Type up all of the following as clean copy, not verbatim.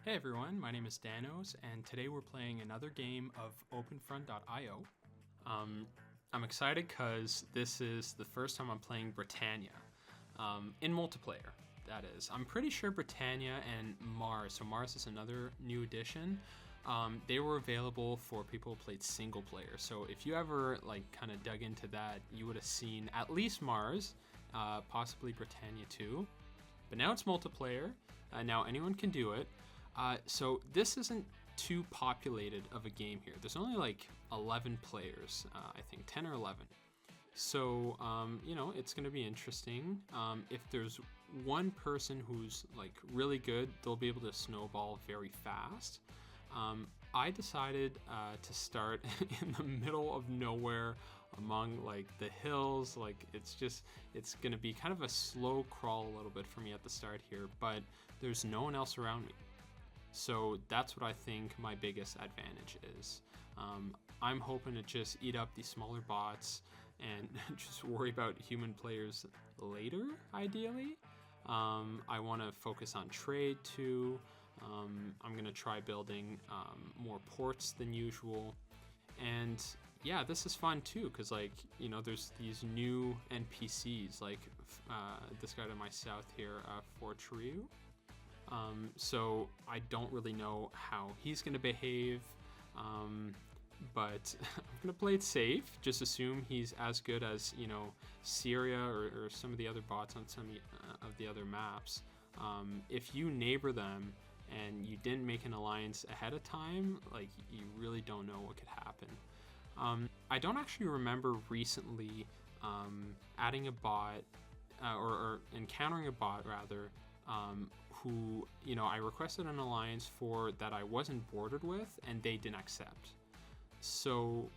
Hey everyone, my name is Danos, and today we're playing another game of OpenFront.io. I'm excited because this is the first time I'm playing Britannia, in multiplayer, that is. I'm pretty sure Britannia and Mars, so Mars is another new addition, they were available for people who played single player. So if you ever kind of dug into that, you would have seen at least Mars, possibly Britannia too. But now it's multiplayer, now anyone can do it. So this isn't too populated of a game here. There's only like 11 players, I think 10 or 11. So, it's going to be interesting. If there's one person who's like really good, they'll be able to snowball very fast. I decided to start in the middle of nowhere among like the hills. Like it's going to be kind of a slow crawl a little bit for me at the start here, but there's no one else around me. So that's what I think my biggest advantage is. I'm hoping to just eat up these smaller bots and just worry about human players later, ideally. I want to focus on trade too. I'm going to try building more ports than usual. And yeah, this is fun too, because there's these new NPCs, like this guy to my south here, Cruen. So I don't really know how he's going to behave, but I'm going to play it safe. Just assume he's as good as, Syria or some of the other bots on some of the other maps. If you neighbor them and you didn't make an alliance ahead of time, you really don't know what could happen. I don't actually remember recently adding a bot or encountering a bot rather, who, I requested an alliance for that I wasn't bordered with and they didn't accept. So,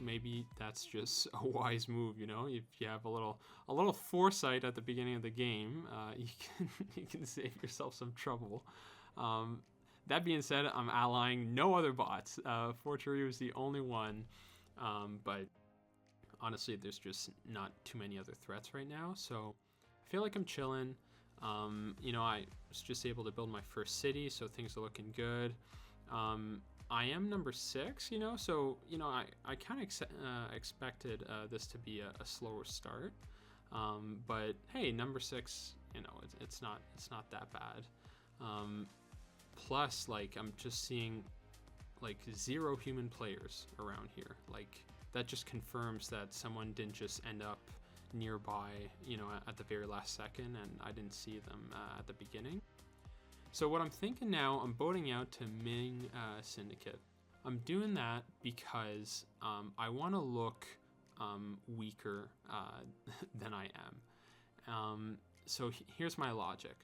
maybe that's just a wise move, if you have a little foresight at the beginning of the game, you can save yourself some trouble. That being said, I'm allying no other bots. Forturi was the only one, but honestly, there's just not too many other threats right now, so I feel like I'm chilling. I was just able to build my first city, so things are looking good. I am number 6, so I kind of expected this to be a slower start. But hey, number 6, it's not that bad. Plus, I'm just seeing 0 human players around here. That just confirms that someone didn't just end up nearby, at the very last second, and I didn't see them at the beginning. So what I'm thinking now, I'm boating out to Ming Syndicate. I'm doing that because I want to look weaker than I am. So here's my logic.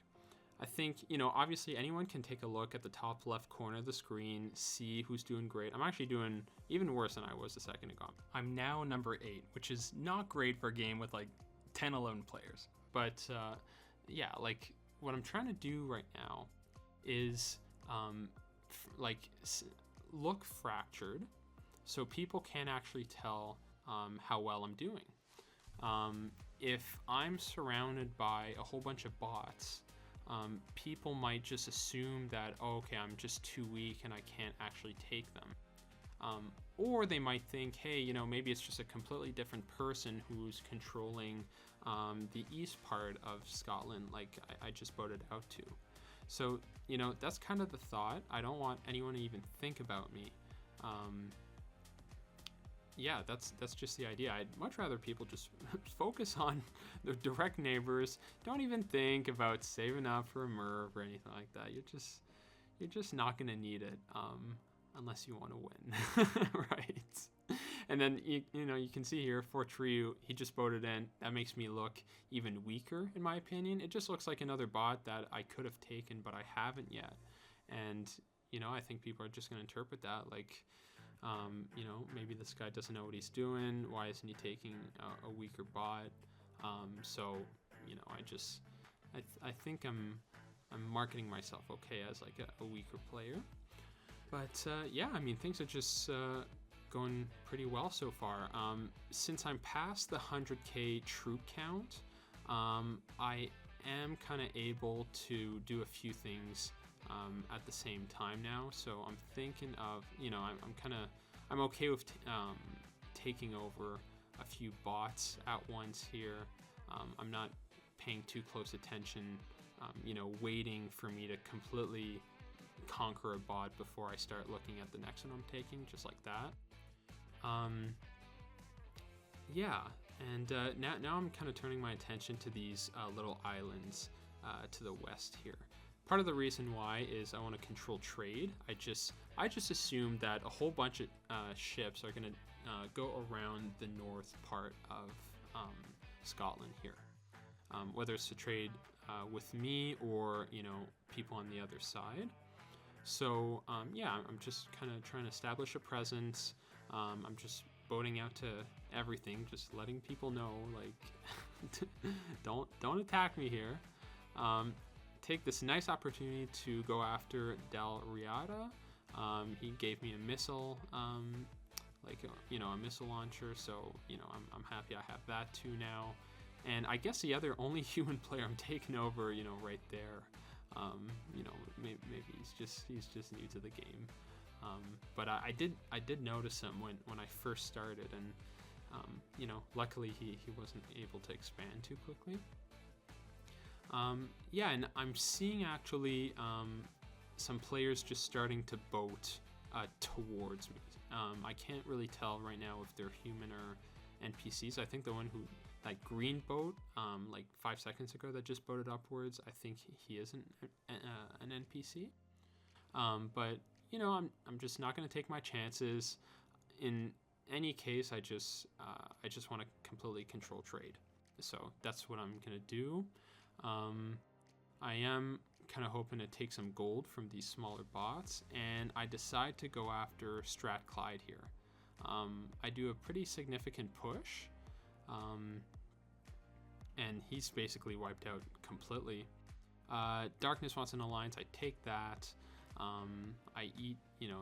I think, obviously anyone can take a look at the top left corner of the screen, see who's doing great. I'm actually doing even worse than I was a second ago. I'm now number 8, which is not great for a game with 10, 11 players. But yeah, what I'm trying to do right now is look fractured so people can't actually tell how well I'm doing. If I'm surrounded by a whole bunch of bots, people might just assume that, okay, I'm just too weak and I can't actually take them. Or they might think, hey, maybe it's just a completely different person who's controlling the east part of Scotland, like I just boated out to. So, that's kind of the thought. I don't want anyone to even think about me. Yeah, that's just the idea. I'd much rather people just focus on their direct neighbors. Don't even think about saving up for a MERV or anything like that. You're just not gonna need it unless you want to win, right? And then you can see here for Triu, he just boated in. That makes me look even weaker in my opinion. It just looks like another bot that I could have taken, but I haven't yet. And I think people are just going to interpret that maybe this guy doesn't know what he's doing. Why isn't he taking a weaker bot? So, I think I'm marketing myself okay as a weaker player. But yeah, things are just going pretty well so far. Since I'm past the 100k troop count, I am kind of able to do a few things at the same time now. So I'm thinking of, I'm okay with taking over a few bots at once here. I'm not paying too close attention, waiting for me to completely conquer a bot before I start looking at the next one I'm taking, just like that. Yeah, and now I'm kind of turning my attention to these little islands to the west here. Part of the reason why is I want to control trade. I just assumed that a whole bunch of ships are gonna go around the north part of Scotland here, whether it's to trade with me or people on the other side. So yeah, I'm just kind of trying to establish a presence. I'm just boating out to everything, just letting people know, like, don't attack me here. Take this nice opportunity to go after Del Riata. He gave me a missile, a missile launcher. So I'm happy I have that too now. And I guess the only human player I'm taking over, right there. Maybe he's just new to the game. But I did notice him when I first started, and luckily he wasn't able to expand too quickly. Yeah, and I'm seeing actually some players just starting to boat towards me. I can't really tell right now if they're human or NPCs. I think the one who, like, green boat, like 5 seconds ago that just boated upwards, I think he is an NPC. But I'm just not going to take my chances. In any case, I just want to completely control trade. So that's what I'm going to do. I am kind of hoping to take some gold from these smaller bots, and I decide to go after Strathclyde here. I do a pretty significant push, and he's basically wiped out completely. Darkness wants an alliance. I take that. I eat,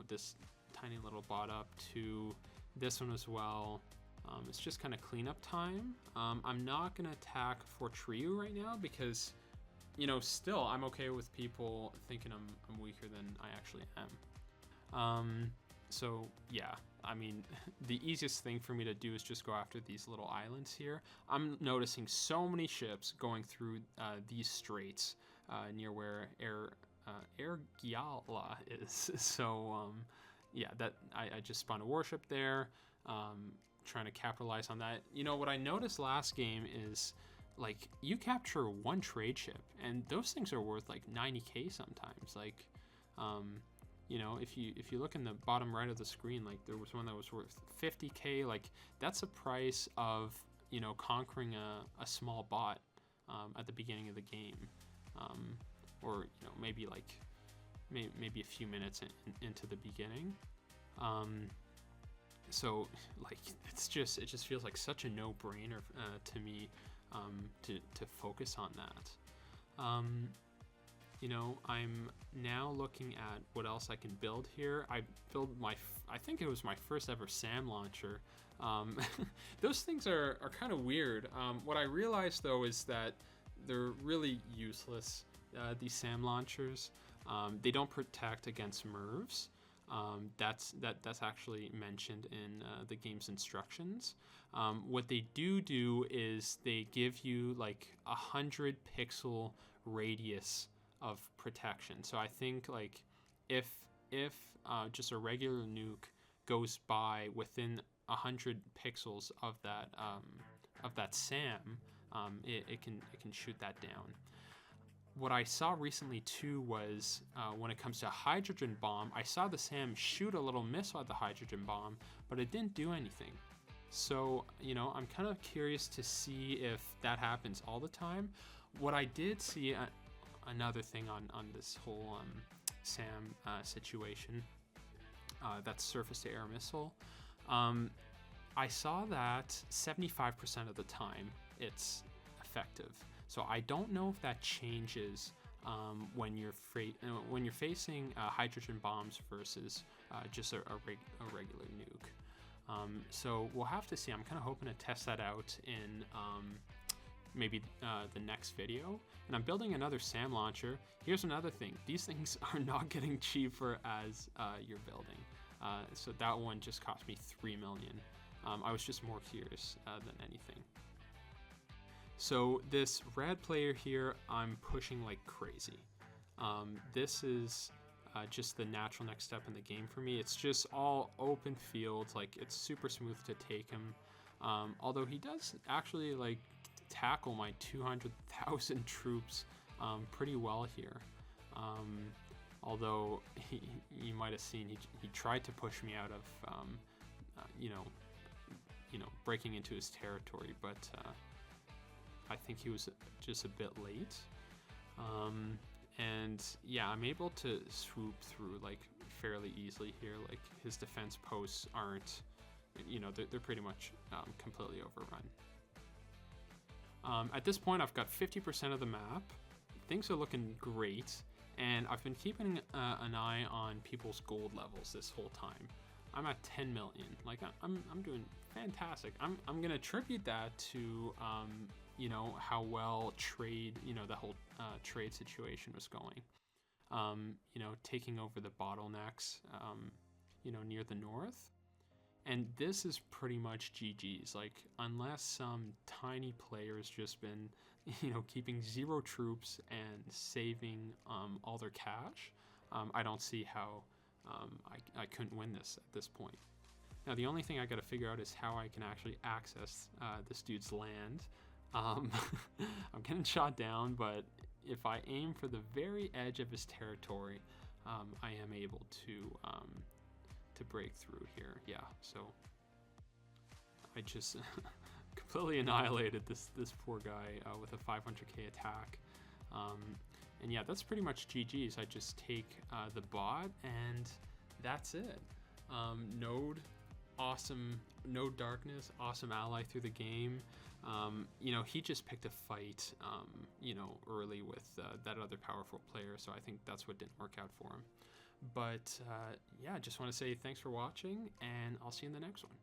this tiny little bot up to this one as well. It's just kind of cleanup time. I'm not going to attack Fort Trieu right now because, still I'm okay with people thinking I'm weaker than I actually am. So yeah, I mean, the easiest thing for me to do is just go after these little islands here. I'm noticing so many ships going through these straits near where Ergiala is. So yeah, that I just spawned a warship there, trying to capitalize on that. What I noticed last game is, like, you capture one trade ship and those things are worth like 90k sometimes. Like, if you look in the bottom right of the screen, like, there was one that was worth 50k. Like, that's the price of conquering a small bot at the beginning of the game, or maybe maybe a few minutes into the beginning. So, like, it just feels like such a no-brainer to me to focus on that. I'm now looking at what else I can build here. I think it was my first ever SAM launcher. Those things are kind of weird. What I realized though is that they're really useless. These SAM launchers, they don't protect against MIRVs. That's actually mentioned in the game's instructions. What they do is they give you like 100 pixel radius of protection. So I think, like, if just a regular nuke goes by within 100 pixels of that SAM, it can shoot that down. What I saw recently too was when it comes to hydrogen bomb, I saw the SAM shoot a little missile at the hydrogen bomb, but it didn't do anything. So, I'm kind of curious to see if that happens all the time. What I did see, another thing on this whole SAM situation, that's surface to air missile, I saw that 75% of the time it's effective. So I don't know if that changes when you're facing hydrogen bombs versus just a regular nuke. So we'll have to see. I'm kind of hoping to test that out in maybe the next video. And I'm building another SAM launcher. Here's another thing. These things are not getting cheaper as you're building. So that one just cost me 3 million. I was just more curious than anything. So this red player here, I'm pushing like crazy. This is just the natural next step in the game for me. It's just all open fields, like it's super smooth to take him. Although he does actually like tackle my 200,000 troops pretty well here. Although you might have seen he tried to push me out of you know, breaking into his territory, but I think he was just a bit late. And yeah, I'm able to swoop through like fairly easily here. Like his defense posts aren't, you know, they're pretty much completely overrun. At this point, I've got 50% of the map. Things are looking great, and I've been keeping an eye on people's gold levels this whole time. I'm at 10 million. Like I'm doing fantastic. I'm gonna attribute that to you know, how well trade, you know, the whole trade situation was going. You know, taking over the bottlenecks, you know, near the north. And this is pretty much GG's. Like, unless some tiny player's just been, you know, keeping 0 troops and saving all their cash, I don't see how I couldn't win this at this point. Now, the only thing I gotta figure out is how I can actually access this dude's land. I'm getting shot down, but if I aim for the very edge of his territory, I am able to break through here. Yeah, so I just completely annihilated this poor guy with a 500k attack. And yeah, that's pretty much GG's. I just take the bot, and that's it. Node, awesome. Node Darkness, awesome ally through the game. You know, he just picked a fight, you know, early with that other powerful player, so I think that's what didn't work out for him. But yeah, just want to say thanks for watching, and I'll see you in the next one.